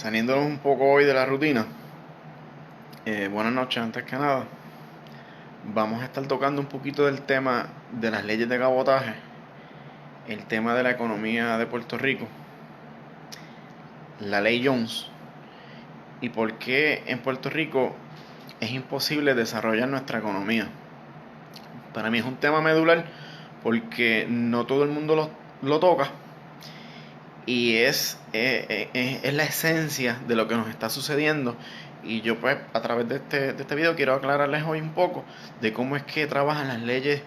Saliéndonos un poco hoy de la rutina, buenas noches antes que nada. Vamos a estar tocando un poquito del tema de las leyes de cabotaje, el tema de la economía de Puerto Rico, la ley Jones y por qué en Puerto Rico es imposible desarrollar nuestra economía. Para mí es un tema medular porque no todo el mundo lo toca y es la esencia de lo que nos está sucediendo. Y yo pues a través de este video quiero aclararles hoy un poco de cómo es que trabajan las leyes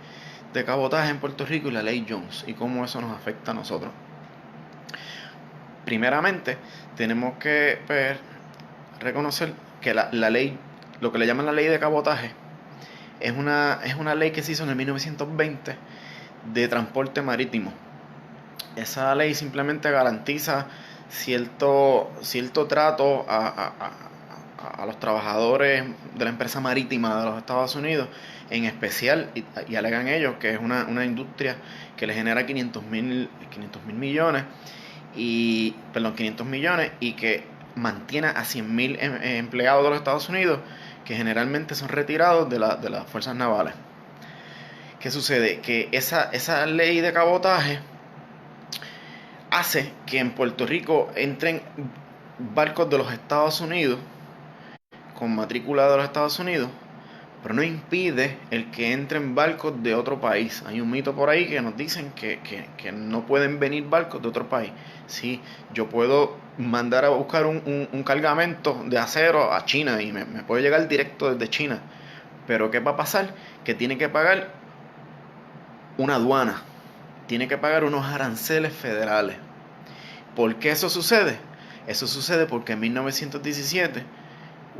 de cabotaje en Puerto Rico y la ley Jones y cómo eso nos afecta a nosotros. Primeramente tenemos que reconocer que la ley, lo que le llaman la ley de cabotaje, es una ley que se hizo en el 1920 de transporte marítimo. Esa ley simplemente garantiza cierto trato a los trabajadores de la empresa marítima de los Estados Unidos, en especial, y alegan ellos que es una industria que le genera 500 mil millones, 500 millones, y que mantiene a 100.000 empleados de los Estados Unidos, que generalmente son retirados de las fuerzas navales. ¿Qué sucede? Que esa ley de cabotaje hace que en Puerto Rico entren barcos de los Estados Unidos con matrícula de los Estados Unidos, pero no impide el que entren barcos de otro país. Hay un mito por ahí que nos dicen que no pueden venir barcos de otro país. Sí, yo puedo mandar a buscar un cargamento de acero a China y me puede llegar directo desde China, pero ¿qué va a pasar? Que tiene que pagar una aduana, tiene que pagar unos aranceles federales. ¿Por qué eso sucede? Eso sucede porque en 1917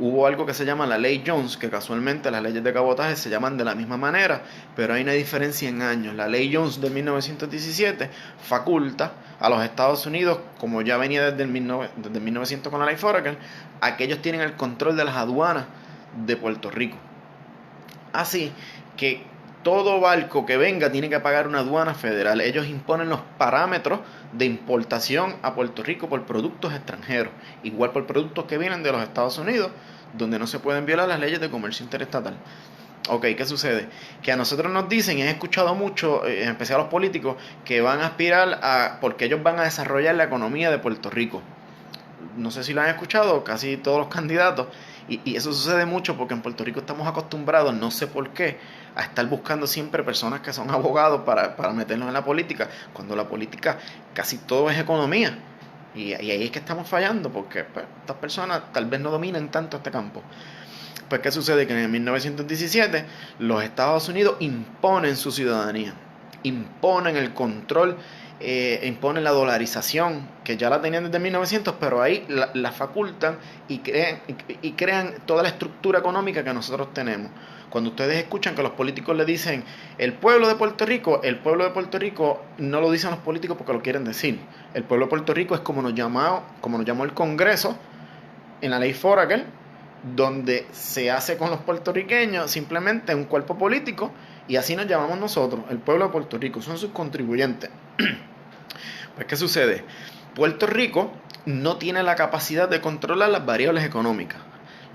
hubo algo que se llama la ley Jones, que casualmente las leyes de cabotaje se llaman de la misma manera, pero hay una diferencia en años. La ley Jones de 1917 faculta a los Estados Unidos, como ya venía desde 1900 con la ley Foraker, a que ellos tienen el control de las aduanas de Puerto Rico. Así que todo barco que venga tiene que pagar una aduana federal. Ellos imponen los parámetros de importación a Puerto Rico por productos extranjeros, igual por productos que vienen de los Estados Unidos, donde no se pueden violar las leyes de comercio interestatal. Ok, ¿qué sucede? Que a nosotros nos dicen, y he escuchado mucho, en especial a los políticos, que van a aspirar porque ellos van a desarrollar la economía de Puerto Rico. No sé si lo han escuchado, casi todos los candidatos, y eso sucede mucho porque en Puerto Rico estamos acostumbrados, no sé por qué, a estar buscando siempre personas que son abogados para meternos en la política, cuando la política casi todo es economía. Y ahí es que estamos fallando, porque pues, estas personas tal vez no dominan tanto este campo. Pues ¿qué sucede? Que en el 1917 los Estados Unidos imponen su ciudadanía, imponen el control, imponen la dolarización, que ya la tenían desde 1900, pero ahí la facultan y crean toda la estructura económica que nosotros tenemos. Cuando ustedes escuchan que los políticos le dicen el pueblo de Puerto Rico no lo dicen los políticos porque lo quieren decir. El pueblo de Puerto Rico es como nos llamó el Congreso en la ley Foraker, donde se hace con los puertorriqueños simplemente un cuerpo político, y así nos llamamos nosotros, el pueblo de Puerto Rico, son sus contribuyentes. Pues ¿qué sucede? Puerto Rico no tiene la capacidad de controlar las variables económicas.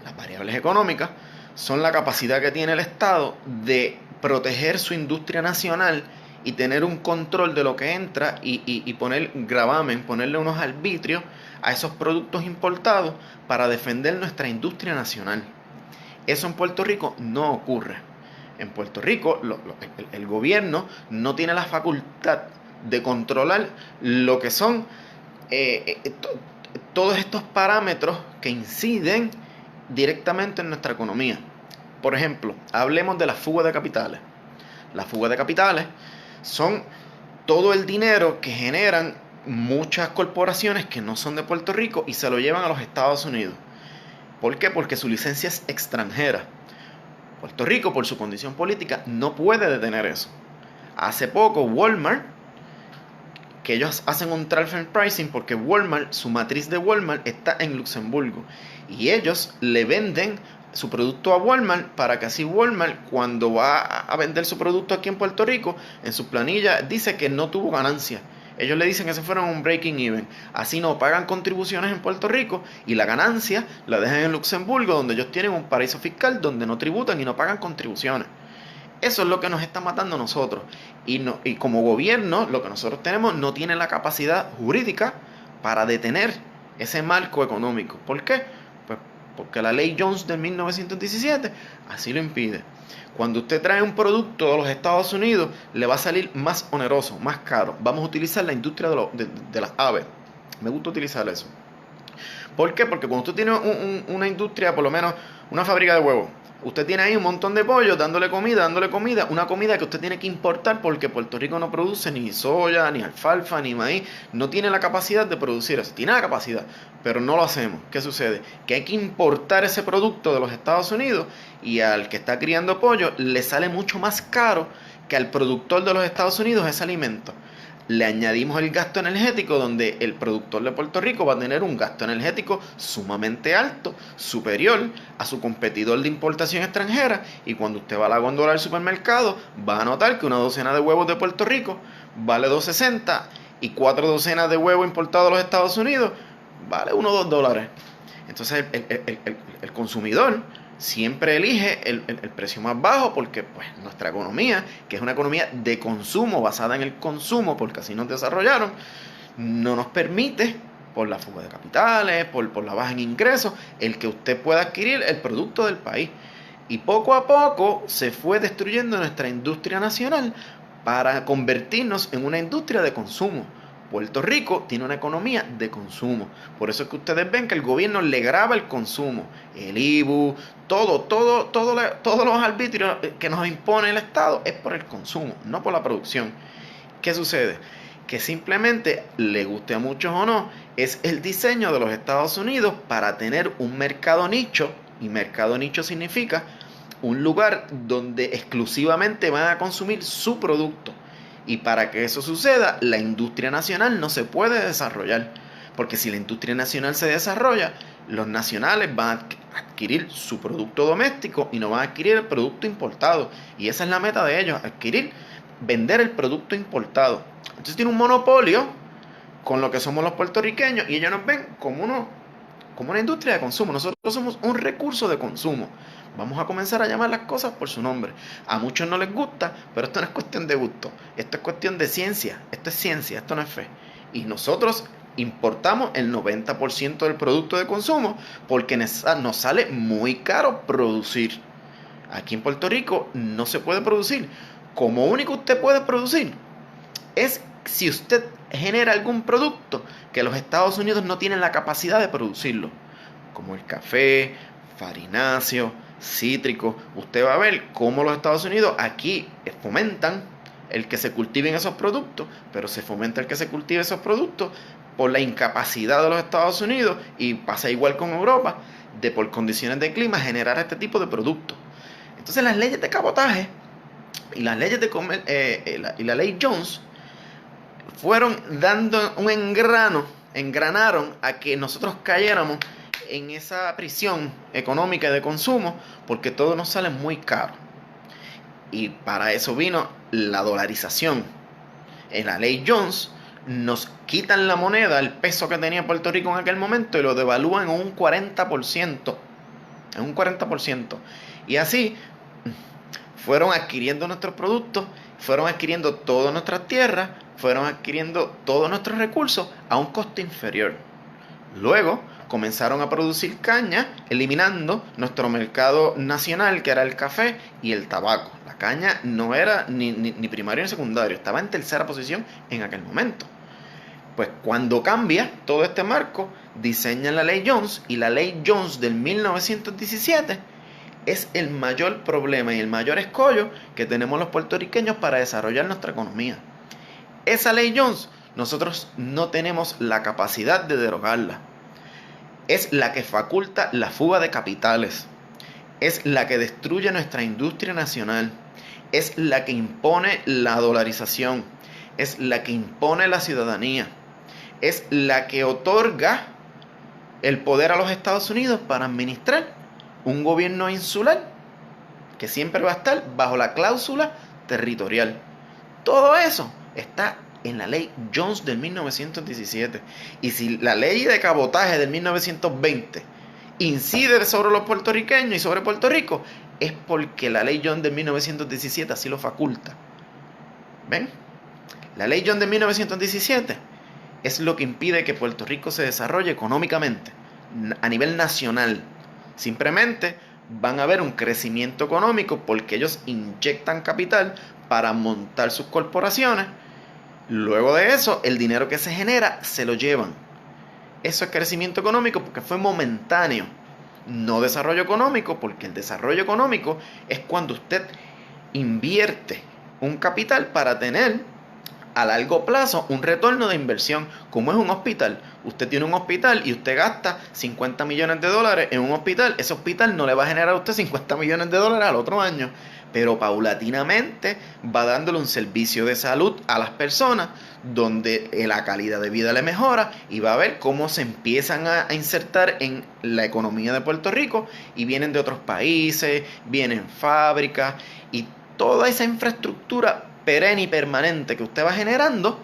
Las variables económicas son la capacidad que tiene el Estado de proteger su industria nacional y tener un control de lo que entra y poner gravamen, ponerle unos arbitrios a esos productos importados para defender nuestra industria nacional. Eso en Puerto Rico no ocurre. En Puerto Rico el gobierno no tiene la facultad de controlar lo que son todos estos parámetros que inciden directamente en nuestra economía. Por ejemplo, hablemos de la fuga de capitales. La fuga de capitales son todo el dinero que generan muchas corporaciones que no son de Puerto Rico y se lo llevan a los Estados Unidos. ¿Por qué? Porque su licencia es extranjera. Puerto Rico, por su condición política, no puede detener eso. Hace poco, Walmart, que ellos hacen un transfer pricing porque Walmart, su matriz de Walmart está en Luxemburgo, y ellos le venden su producto a Walmart para que así Walmart, cuando va a vender su producto aquí en Puerto Rico, en su planilla dice que no tuvo ganancia. ellos le dicen que se fueron un breaking even. Así no pagan contribuciones en Puerto Rico y la ganancia la dejan en Luxemburgo, donde ellos tienen un paraíso fiscal donde no tributan y no pagan contribuciones. Eso es lo que nos está matando a nosotros. Y como gobierno, lo que nosotros tenemos no tiene la capacidad jurídica para detener ese marco económico. ¿Por qué? Pues porque la ley Jones de 1917 así lo impide. Cuando usted trae un producto de los Estados Unidos, le va a salir más oneroso, más caro. Vamos a utilizar la industria de las aves. Me gusta utilizar eso. ¿Por qué? Porque cuando usted tiene una industria, por lo menos una fábrica de huevos, usted tiene ahí un montón de pollos dándole comida, una comida que usted tiene que importar porque Puerto Rico no produce ni soya, ni alfalfa, ni maíz, no tiene la capacidad de producir eso, tiene la capacidad, pero no lo hacemos. ¿Qué sucede? Que hay que importar ese producto de los Estados Unidos y al que está criando pollo le sale mucho más caro que al productor de los Estados Unidos ese alimento. Le añadimos el gasto energético, donde el productor de Puerto Rico va a tener un gasto energético sumamente alto, superior a su competidor de importación extranjera. Y cuando usted va a la góndola del supermercado, va a notar que una docena de huevos de Puerto Rico vale $2.60 y 4 docenas de huevos importados de los Estados Unidos vale $1 o $2. Entonces el consumidor siempre elige el precio más bajo porque pues nuestra economía, que es una economía de consumo, basada en el consumo, porque así nos desarrollaron, no nos permite, por la fuga de capitales, por la baja en ingresos, el que usted pueda adquirir el producto del país. Y poco a poco se fue destruyendo nuestra industria nacional para convertirnos en una industria de consumo. Puerto Rico tiene una economía de consumo. Por eso es que ustedes ven que el gobierno le grava el consumo, el IBU, todos los arbitrios que nos impone el Estado es por el consumo, no por la producción. ¿Qué sucede? Que simplemente, le guste a muchos o no, es el diseño de los Estados Unidos para tener un mercado nicho, y mercado nicho significa un lugar donde exclusivamente van a consumir su producto. Y para que eso suceda, la industria nacional no se puede desarrollar. Porque si la industria nacional se desarrolla, los nacionales van a adquirir su producto doméstico y no van a adquirir el producto importado. Y esa es la meta de ellos, vender el producto importado. Entonces tiene un monopolio con lo que somos los puertorriqueños y ellos nos ven como una industria de consumo. Nosotros somos un recurso de consumo. Vamos a comenzar a llamar las cosas por su nombre. A muchos no les gusta, pero esto no es cuestión de gusto. Esto es cuestión de ciencia. Esto es ciencia, esto no es fe. Y nosotros importamos el 90% del producto de consumo porque nos sale muy caro producir. Aquí en Puerto Rico no se puede producir. Como único usted puede producir es si usted genera algún producto que los Estados Unidos no tienen la capacidad de producirlo, como el café, farináceo, cítrico. Usted va a ver cómo los Estados Unidos aquí fomentan el que se cultiven esos productos, pero se fomenta el que se cultive esos productos por la incapacidad de los Estados Unidos, y pasa igual con Europa, de por condiciones de clima generar este tipo de productos. Entonces las leyes de cabotaje y las leyes y la ley Jones fueron dando un engranaron a que nosotros cayéramos en esa prisión económica y de consumo, porque todo nos sale muy caro. Y para eso vino la dolarización. En la ley Jones nos quitan la moneda, el peso que tenía Puerto Rico en aquel momento, y lo devalúan en un 40%. En un 40%. Y así fueron adquiriendo nuestros productos, fueron adquiriendo todas nuestras tierras, fueron adquiriendo todos nuestros recursos a un costo inferior. Luego comenzaron a producir caña, eliminando nuestro mercado nacional, que era el café y el tabaco. La caña no era ni primario ni secundario, estaba en tercera posición en aquel momento. Pues cuando cambia todo este marco, diseñan la ley Jones, y la ley Jones del 1917 es el mayor problema y el mayor escollo que tenemos los puertorriqueños para desarrollar nuestra economía. Esa ley Jones, nosotros no tenemos la capacidad de derogarla. Es la que faculta la fuga de capitales. Es la que destruye nuestra industria nacional. Es la que impone la dolarización. Es la que impone la ciudadanía. Es la que otorga el poder a los Estados Unidos para administrar un gobierno insular que siempre va a estar bajo la cláusula territorial. Todo eso está en la ley Jones del 1917. Y si la ley de cabotaje del 1920 incide sobre los puertorriqueños y sobre Puerto Rico, es porque la ley Jones del 1917 así lo faculta. ¿Ven? La ley Jones de 1917 es lo que impide que Puerto Rico se desarrolle económicamente a nivel nacional. Simplemente van a ver un crecimiento económico porque ellos inyectan capital para montar sus corporaciones. Luego de eso, el dinero que se genera se lo llevan. Eso es crecimiento económico porque fue momentáneo. No desarrollo económico, porque el desarrollo económico es cuando usted invierte un capital para tener a largo plazo un retorno de inversión, como es un hospital. Usted tiene un hospital y usted gasta 50 millones de dólares en un hospital. Ese hospital no le va a generar a usted 50 millones de dólares al otro año, pero paulatinamente va dándole un servicio de salud a las personas donde la calidad de vida le mejora y va a ver cómo se empiezan a insertar en la economía de Puerto Rico y vienen de otros países, vienen fábricas y toda esa infraestructura perenne y permanente que usted va generando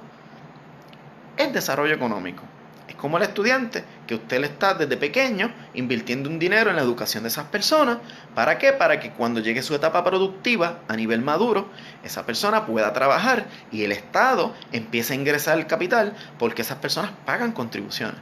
es desarrollo económico. Es como el estudiante que usted le está desde pequeño invirtiendo un dinero en la educación de esas personas. ¿Para qué? Para que cuando llegue su etapa productiva a nivel maduro, esa persona pueda trabajar y el Estado empiece a ingresar el capital porque esas personas pagan contribuciones.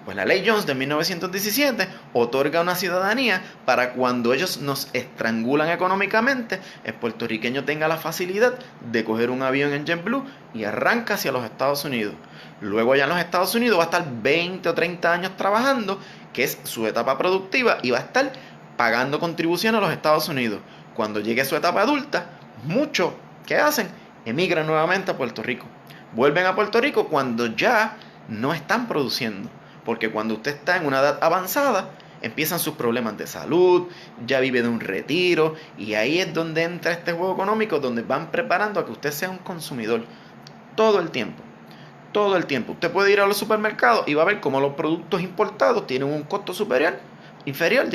Pues la ley Jones de 1917 otorga una ciudadanía para cuando ellos nos estrangulan económicamente, el puertorriqueño tenga la facilidad de coger un avión en JetBlue y arranca hacia los Estados Unidos. Luego allá en los Estados Unidos va a estar 20 o 30 años trabajando, que es su etapa productiva, y va a estar pagando contribuciones a los Estados Unidos. Cuando llegue a su etapa adulta, muchos, ¿qué hacen? Emigran nuevamente a Puerto Rico. Vuelven a Puerto Rico cuando ya no están produciendo. Porque cuando usted está en una edad avanzada, empiezan sus problemas de salud, ya vive de un retiro, y ahí es donde entra este juego económico, donde van preparando a que usted sea un consumidor todo el tiempo. Todo el tiempo. Usted puede ir a los supermercados y va a ver cómo los productos importados tienen un costo inferior,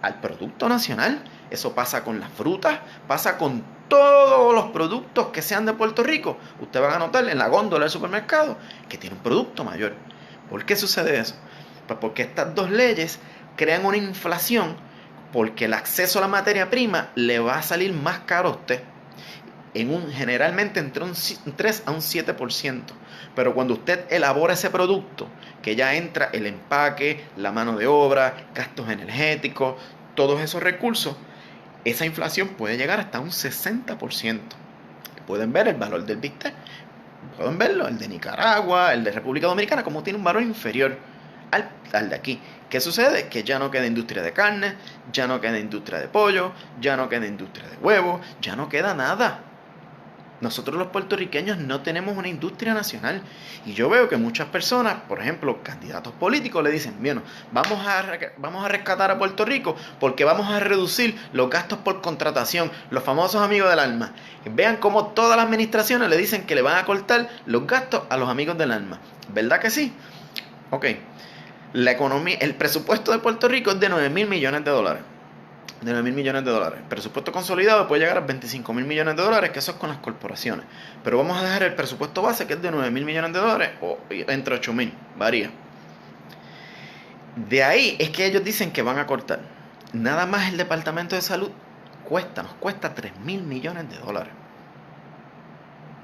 al producto nacional. Eso pasa con las frutas, pasa con todos los productos que sean de Puerto Rico. Usted va a notar en la góndola del supermercado que tiene un producto mayor. ¿Por qué sucede eso? Pues porque estas dos leyes crean una inflación porque el acceso a la materia prima le va a salir más caro a usted. Generalmente entre un 3 a un 7%. Pero cuando usted elabora ese producto, que ya entra el empaque, la mano de obra, gastos energéticos, todos esos recursos, esa inflación puede llegar hasta un 60%. Pueden ver el valor del bistec. Pueden verlo, el de Nicaragua, el de República Dominicana, como tiene un valor inferior al de aquí. ¿Qué sucede? Que ya no queda industria de carne, ya no queda industria de pollo, ya no queda industria de huevos, ya no queda nada. Nosotros los puertorriqueños no tenemos una industria nacional. Y yo veo que muchas personas, por ejemplo, candidatos políticos, le dicen, bueno, vamos a rescatar a Puerto Rico porque vamos a reducir los gastos por contratación, los famosos amigos del alma. Vean cómo todas las administraciones le dicen que le van a cortar los gastos a los amigos del alma. ¿Verdad que sí? Ok. La economía, el presupuesto de Puerto Rico es de 9.000 millones de dólares. De 9.000 millones de dólares. El presupuesto consolidado puede llegar a 25.000 millones de dólares, que eso es con las corporaciones. Pero vamos a dejar el presupuesto base, que es de 9.000 millones de dólares, o entre 8.000, varía. De ahí es que ellos dicen que van a cortar. Nada más el Departamento de Salud nos cuesta 3.000 millones de dólares.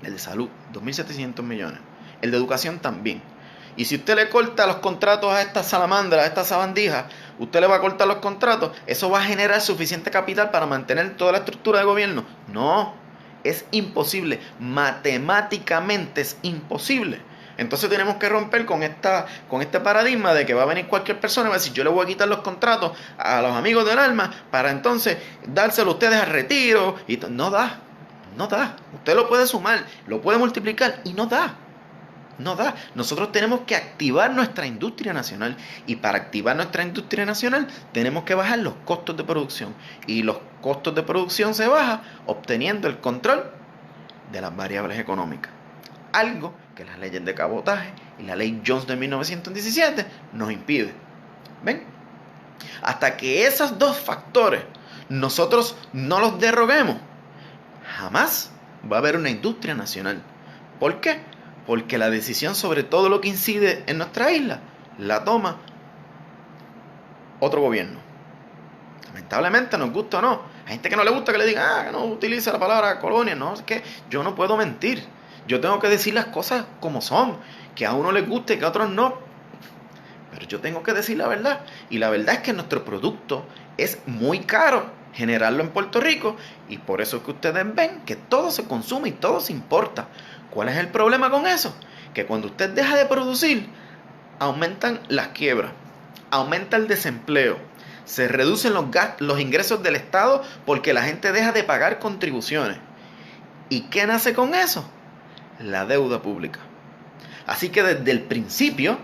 El de salud, 2.700 millones. El de educación también. Y si usted le corta los contratos a estas salamandras, a estas sabandijas, usted le va a cortar los contratos, ¿eso va a generar suficiente capital para mantener toda la estructura de gobierno? No, es imposible. Matemáticamente es imposible. Entonces tenemos que romper con este paradigma de que va a venir cualquier persona y va a decir, yo le voy a quitar los contratos a los amigos del alma para entonces dárselo a ustedes al retiro. No da. Usted lo puede sumar, lo puede multiplicar y no da. No da. Nosotros tenemos que activar nuestra industria nacional. Y para activar nuestra industria nacional tenemos que bajar los costos de producción. Y los costos de producción se bajan obteniendo el control de las variables económicas. Algo que las leyes de cabotaje y la ley Jones de 1917 nos impide. ¿Ven? Hasta que esos dos factores nosotros no los derroguemos, jamás va a haber una industria nacional. ¿Por qué? Porque la decisión sobre todo lo que incide en nuestra isla la toma otro gobierno. Lamentablemente, nos gusta o no. Hay gente que no le gusta que le digan, que no utilice la palabra colonia. No, es que yo no puedo mentir. Yo tengo que decir las cosas como son. Que a uno les guste, que a otros no. Pero yo tengo que decir la verdad. Y la verdad es que nuestro producto es muy caro generarlo en Puerto Rico. Y por eso es que ustedes ven que todo se consume y todo se importa. ¿Cuál es el problema con eso? Que cuando usted deja de producir, aumentan las quiebras, aumenta el desempleo, se reducen los ingresos del Estado porque la gente deja de pagar contribuciones. ¿Y qué nace con eso? La deuda pública. Así que desde el principio,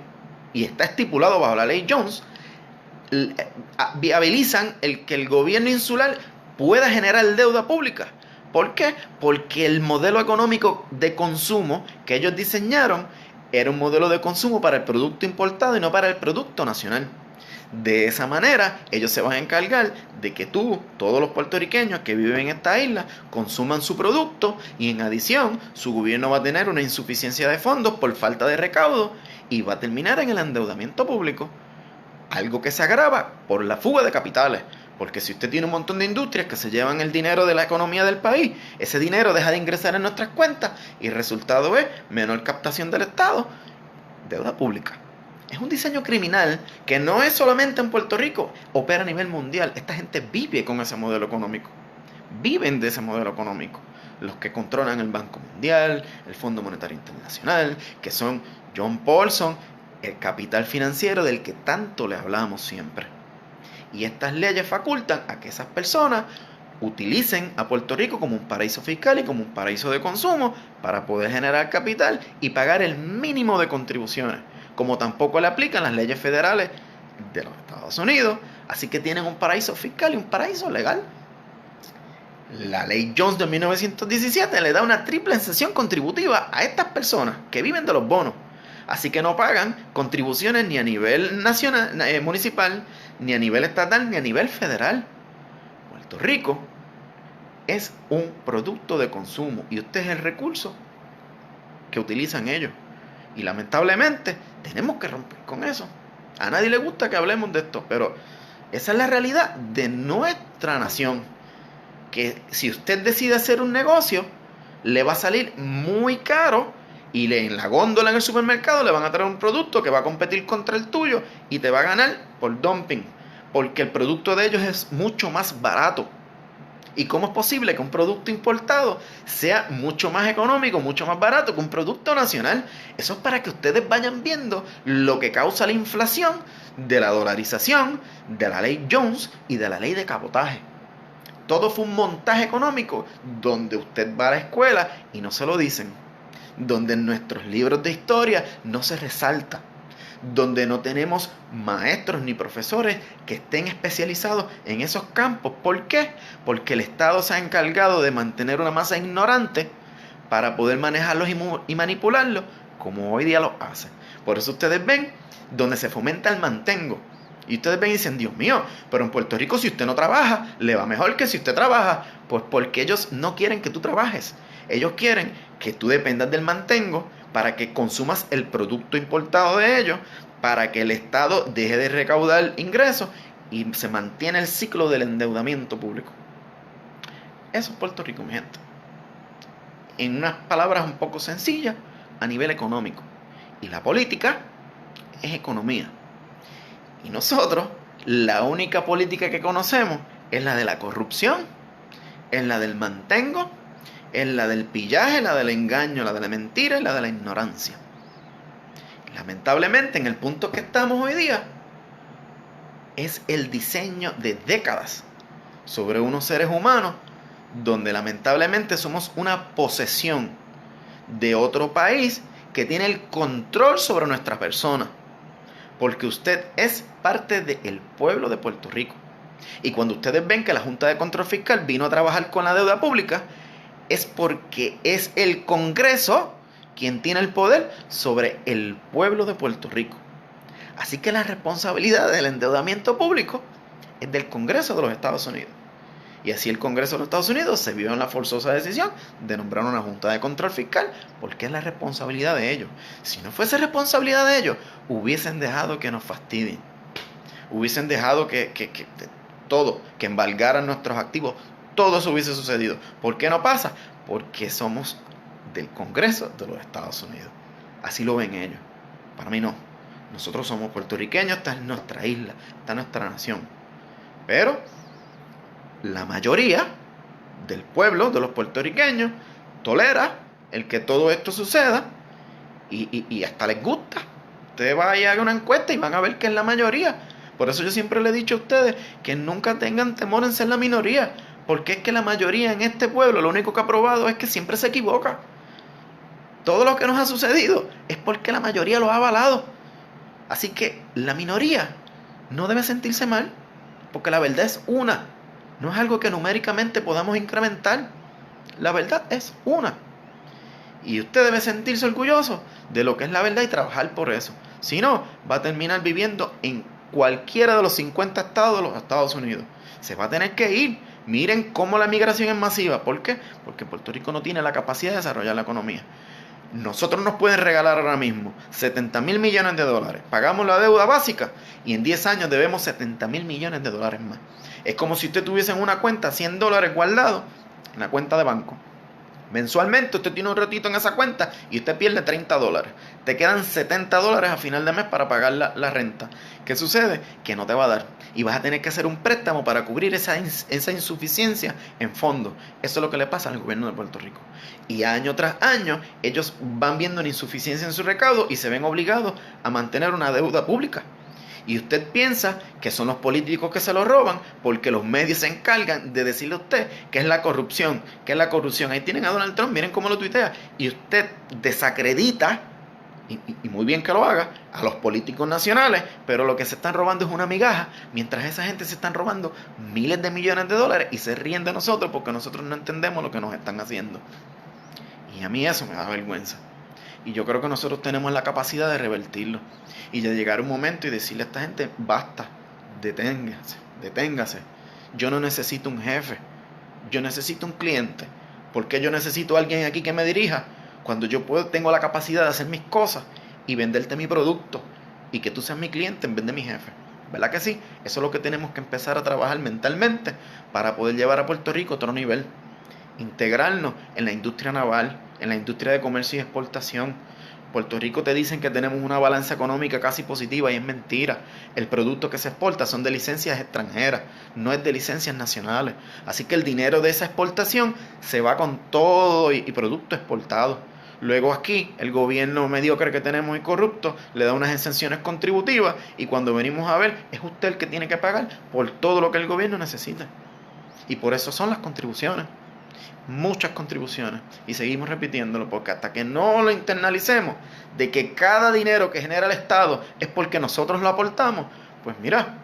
y está estipulado bajo la ley Jones, viabilizan el que el gobierno insular pueda generar deuda pública. ¿Por qué? Porque el modelo económico de consumo que ellos diseñaron era un modelo de consumo para el producto importado y no para el producto nacional. De esa manera, ellos se van a encargar de que todos los puertorriqueños que viven en esta isla, consuman su producto y en adición, su gobierno va a tener una insuficiencia de fondos por falta de recaudo y va a terminar en el endeudamiento público. Algo que se agrava por la fuga de capitales. Porque si usted tiene un montón de industrias que se llevan el dinero de la economía del país, ese dinero deja de ingresar en nuestras cuentas y el resultado es menor captación del Estado, deuda pública. Es un diseño criminal que no es solamente en Puerto Rico, opera a nivel mundial. Esta gente vive con ese modelo económico. Viven de ese modelo económico. Los que controlan el Banco Mundial, el Fondo Monetario Internacional, que son John Paulson, el capital financiero del que tanto le hablamos siempre. Y estas leyes facultan a que esas personas utilicen a Puerto Rico como un paraíso fiscal y como un paraíso de consumo para poder generar capital y pagar el mínimo de contribuciones, como tampoco le aplican las leyes federales de los Estados Unidos. Así que tienen un paraíso fiscal y un paraíso legal. La ley Jones de 1917 le da una triple exención contributiva a estas personas que viven de los bonos. Así que no pagan contribuciones ni a nivel nacional, municipal, ni a nivel estatal, ni a nivel federal. Puerto Rico es un producto de consumo y usted es el recurso que utilizan ellos. Y lamentablemente tenemos que romper con eso. A nadie le gusta que hablemos de esto, pero esa es la realidad de nuestra nación. Que si usted decide hacer un negocio, le va a salir muy caro. Y en la góndola en el supermercado le van a traer un producto que va a competir contra el tuyo y te va a ganar por dumping, porque el producto de ellos es mucho más barato. ¿Y cómo es posible que un producto importado sea mucho más económico, mucho más barato que un producto nacional? Eso es para que ustedes vayan viendo lo que causa la inflación de la dolarización, de la ley Jones y de la ley de cabotaje. Todo fue un montaje económico donde usted va a la escuela y no se lo dicen. Donde en nuestros libros de historia no se resalta, donde no tenemos maestros ni profesores que estén especializados en esos campos. ¿Por qué? Porque el Estado se ha encargado de mantener una masa ignorante para poder manejarlos y manipularlos como hoy día lo hace. Por eso ustedes ven donde se fomenta el mantengo. Y ustedes ven y dicen, Dios mío, pero en Puerto Rico si usted no trabaja, le va mejor que si usted trabaja. Pues porque ellos no quieren que tú trabajes. Ellos quieren que tú dependas del mantengo para que consumas el producto importado de ellos, para que el Estado deje de recaudar ingresos y se mantiene el ciclo del endeudamiento público. Eso es Puerto Rico, mi gente. En unas palabras un poco sencillas, a nivel económico. Y la política es economía. Y nosotros, la única política que conocemos es la de la corrupción, es la del mantengo, es la del pillaje, la del engaño, la de la mentira y la de la ignorancia. Lamentablemente, en el punto que estamos hoy día, es el diseño de décadas sobre unos seres humanos donde lamentablemente somos una posesión de otro país que tiene el control sobre nuestra persona. Porque usted es parte del pueblo de Puerto Rico. Y cuando ustedes ven que la Junta de Control Fiscal vino a trabajar con la deuda pública, es porque es el Congreso quien tiene el poder sobre el pueblo de Puerto Rico. Así que la responsabilidad del endeudamiento público es del Congreso de los Estados Unidos. Y así el Congreso de los Estados Unidos se vio en la forzosa decisión de nombrar una Junta de Control Fiscal, porque es la responsabilidad de ellos. Si no fuese responsabilidad de ellos, hubiesen dejado que nos fastidien. Hubiesen dejado que todo, que embargaran nuestros activos, todo eso hubiese sucedido. ¿Por qué no pasa? Porque somos del Congreso de los Estados Unidos. Así lo ven ellos. Para mí no. Nosotros somos puertorriqueños, esta es nuestra isla, esta es nuestra nación. Pero la mayoría del pueblo, de los puertorriqueños, tolera el que todo esto suceda y hasta les gusta. Ustedes vayan a hacer una encuesta y van a ver que es la mayoría. Por eso yo siempre le he dicho a ustedes que nunca tengan temor en ser la minoría, porque es que la mayoría en este pueblo lo único que ha probado es que siempre se equivoca. Todo lo que nos ha sucedido es porque la mayoría lo ha avalado. Así que la minoría no debe sentirse mal, porque la verdad es una. No es algo que numéricamente podamos incrementar. La verdad es una. Y usted debe sentirse orgulloso de lo que es la verdad y trabajar por eso. Si no, va a terminar viviendo en cualquiera de los 50 estados de los Estados Unidos. Se va a tener que ir. Miren cómo la migración es masiva. ¿Por qué? Porque Puerto Rico no tiene la capacidad de desarrollar la economía. Nosotros nos pueden regalar ahora mismo 70 mil millones de dólares. Pagamos la deuda básica y en 10 años debemos 70 mil millones de dólares más. Es como si usted tuviese en una cuenta 100 dólares guardados en la cuenta de banco. Mensualmente usted tiene un ratito en esa cuenta y usted pierde 30 dólares. Te quedan 70 dólares a final de mes para pagar la renta. ¿Qué sucede? Que no te va a dar. Y vas a tener que hacer un préstamo para cubrir esa insuficiencia en fondo. Eso es lo que le pasa al gobierno de Puerto Rico. Y año tras año ellos van viendo una insuficiencia en su recaudo y se ven obligados a mantener una deuda pública. Y usted piensa que son los políticos que se lo roban porque los medios se encargan de decirle a usted que es la corrupción, que es la corrupción. Ahí tienen a Donald Trump, miren cómo lo tuitea. Y usted desacredita, y muy bien que lo haga, a los políticos nacionales, pero lo que se están robando es una migaja, mientras esa gente se están robando miles de millones de dólares y se ríen de nosotros porque nosotros no entendemos lo que nos están haciendo. Y a mí eso me da vergüenza. Y yo creo que nosotros tenemos la capacidad de revertirlo. Y de llegar un momento y decirle a esta gente, basta, deténgase. Yo no necesito un jefe, yo necesito un cliente. ¿Por qué yo necesito a alguien aquí que me dirija? Cuando yo tengo la capacidad de hacer mis cosas y venderte mi producto. Y que tú seas mi cliente en vez de mi jefe. ¿Verdad que sí? Eso es lo que tenemos que empezar a trabajar mentalmente para poder llevar a Puerto Rico a otro nivel. Integrarnos en la industria naval, en la industria de comercio y exportación. Puerto Rico te dicen que tenemos una balanza económica casi positiva y es mentira. El producto que se exporta son de licencias extranjeras, no es de licencias nacionales. Así que el dinero de esa exportación se va con todo y producto exportado. Luego aquí el gobierno mediocre que tenemos y corrupto le da unas exenciones contributivas y cuando venimos a ver es usted el que tiene que pagar por todo lo que el gobierno necesita. Y por eso son las contribuciones. Muchas contribuciones y seguimos repitiéndolo porque hasta que no lo internalicemos de que cada dinero que genera el Estado es porque nosotros lo aportamos, pues mira,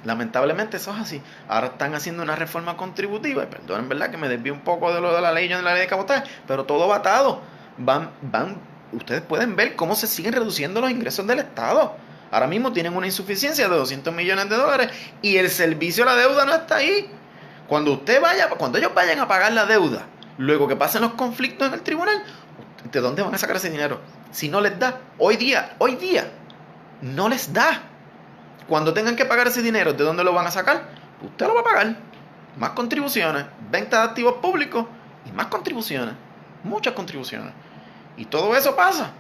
lamentablemente eso es así. Ahora están haciendo una reforma contributiva y perdonen, verdad que me desvío un poco de lo de la ley de cabotaje, pero todo va atado. Ustedes pueden ver cómo se siguen reduciendo los ingresos del Estado. Ahora mismo tienen una insuficiencia de 200 millones de dólares y el servicio a la deuda no está ahí. Cuando ellos vayan a pagar la deuda, luego que pasen los conflictos en el tribunal, ¿de dónde van a sacar ese dinero? Si no les da, hoy día, no les da. Cuando tengan que pagar ese dinero, ¿de dónde lo van a sacar? Usted lo va a pagar. Más contribuciones, venta de activos públicos y más contribuciones. Muchas contribuciones. Y todo eso pasa.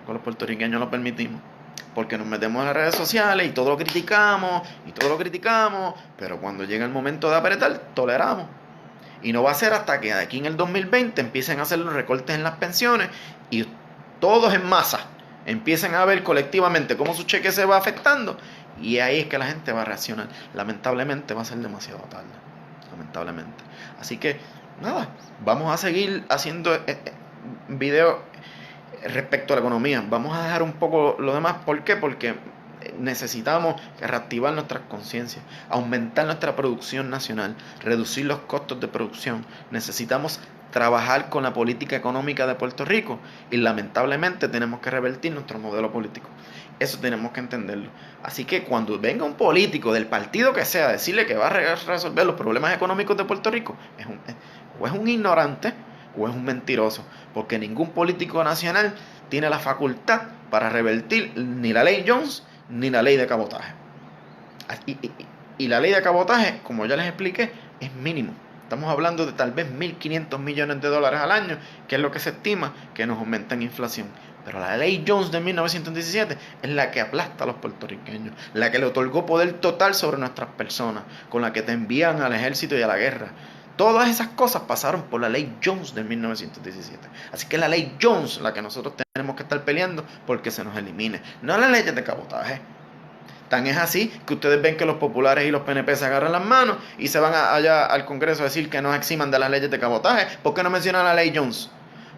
Con los puertorriqueños lo permitimos. Porque nos metemos en las redes sociales y todo lo criticamos, pero cuando llega el momento de apretar, toleramos. Y no va a ser hasta que aquí en el 2020 empiecen a hacer los recortes en las pensiones y todos en masa empiecen a ver colectivamente cómo su cheque se va afectando y ahí es que la gente va a reaccionar. Lamentablemente va a ser demasiado tarde. Lamentablemente. Así que, nada, vamos a seguir haciendo videos respecto a la economía. Vamos a dejar un poco lo demás. ¿Por qué? Porque necesitamos reactivar nuestras conciencias, aumentar nuestra producción nacional, reducir los costos de producción. Necesitamos trabajar con la política económica de Puerto Rico y lamentablemente tenemos que revertir nuestro modelo político. Eso tenemos que entenderlo. Así que cuando venga un político del partido que sea a decirle que va a resolver los problemas económicos de Puerto Rico, o es un ignorante o es un mentiroso, porque ningún político nacional tiene la facultad para revertir ni la ley Jones ni la ley de cabotaje. Y la ley de cabotaje, como ya les expliqué, es mínimo. Estamos hablando de tal vez 1.500 millones de dólares al año, que es lo que se estima que nos aumenta en inflación. Pero la ley Jones de 1917 es la que aplasta a los puertorriqueños, la que le otorgó poder total sobre nuestras personas, con la que te envían al ejército y a la guerra. Todas esas cosas pasaron por la ley Jones de 1917. Así que es la ley Jones la que nosotros tenemos que estar peleando porque se nos elimine, no las leyes de cabotaje. Tan es así que ustedes ven que los populares y los PNP se agarran las manos y se van allá al Congreso a decir que nos eximan de las leyes de cabotaje. ¿Por qué no mencionan la ley Jones?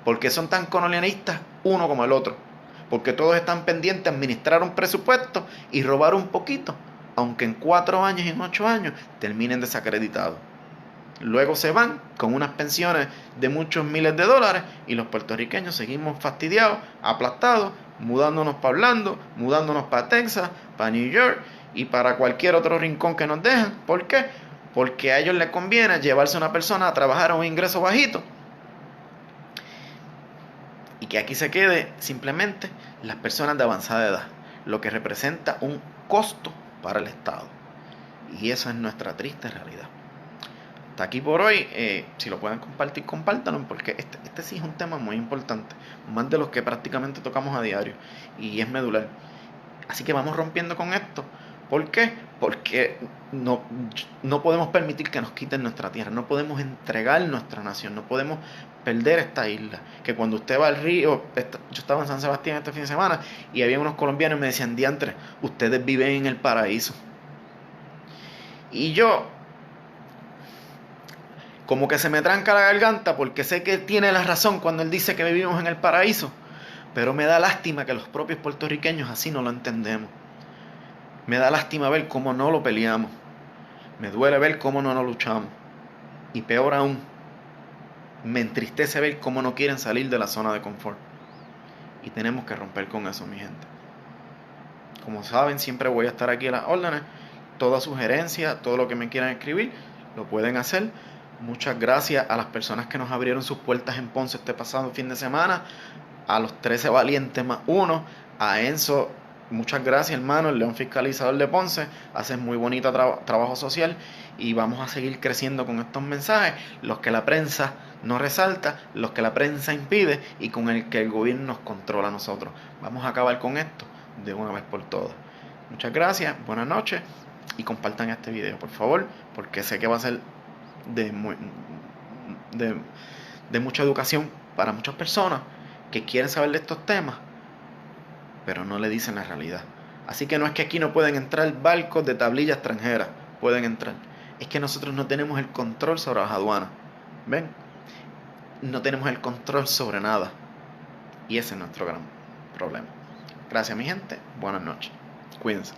Porque son tan colonialistas uno como el otro. Porque todos están pendientes de administrar un presupuesto y robar un poquito, aunque en 4 años y en 8 años terminen desacreditados. Luego se van con unas pensiones de muchos miles de dólares y los puertorriqueños seguimos fastidiados, aplastados, mudándonos para Orlando, mudándonos para Texas, para New York y para cualquier otro rincón que nos dejan. ¿Por qué? Porque a ellos les conviene llevarse a una persona a trabajar a un ingreso bajito y que aquí se quede simplemente las personas de avanzada edad, lo que representa un costo para el Estado. Y esa es nuestra triste realidad. Hasta aquí por hoy. Si lo pueden compartir, compártanlo, porque este sí es un tema muy importante, más de los que prácticamente tocamos a diario, y es medular. Así que vamos rompiendo con esto. ¿Por qué? Porque no podemos permitir que nos quiten nuestra tierra, no podemos entregar nuestra nación, no podemos perder esta isla. Que cuando usted va al río, yo estaba en San Sebastián este fin de semana y había unos colombianos y me decían: diantre, ustedes viven en el paraíso. Y yo, como que se me tranca la garganta, porque sé que tiene la razón cuando él dice que vivimos en el paraíso, pero me da lástima que los propios puertorriqueños así no lo entendemos. Me da lástima ver cómo no lo peleamos. Me duele ver cómo no luchamos. Y peor aún, me entristece ver cómo no quieren salir de la zona de confort. Y tenemos que romper con eso, mi gente. Como saben, siempre voy a estar aquí a las órdenes. Toda sugerencia, todo lo que me quieran escribir, lo pueden hacer. Muchas gracias a las personas que nos abrieron sus puertas en Ponce este pasado fin de semana. A los 13 valientes más uno. A Enzo, muchas gracias, hermano, el león fiscalizador de Ponce. Haces muy bonito trabajo social y vamos a seguir creciendo con estos mensajes, los que la prensa no resalta, los que la prensa impide y con el que el gobierno nos controla a nosotros. Vamos a acabar con esto de una vez por todas. Muchas gracias, buenas noches y compartan este video, por favor, porque sé que va a ser de mucha educación para muchas personas que quieren saber de estos temas, pero no le dicen la realidad. Así que no es que aquí no pueden entrar barcos de tablilla extranjera, pueden entrar. Es que nosotros no tenemos el control sobre las aduanas. ¿Ven? No tenemos el control sobre nada. Y ese es nuestro gran problema. Gracias, mi gente. Buenas noches. Cuídense.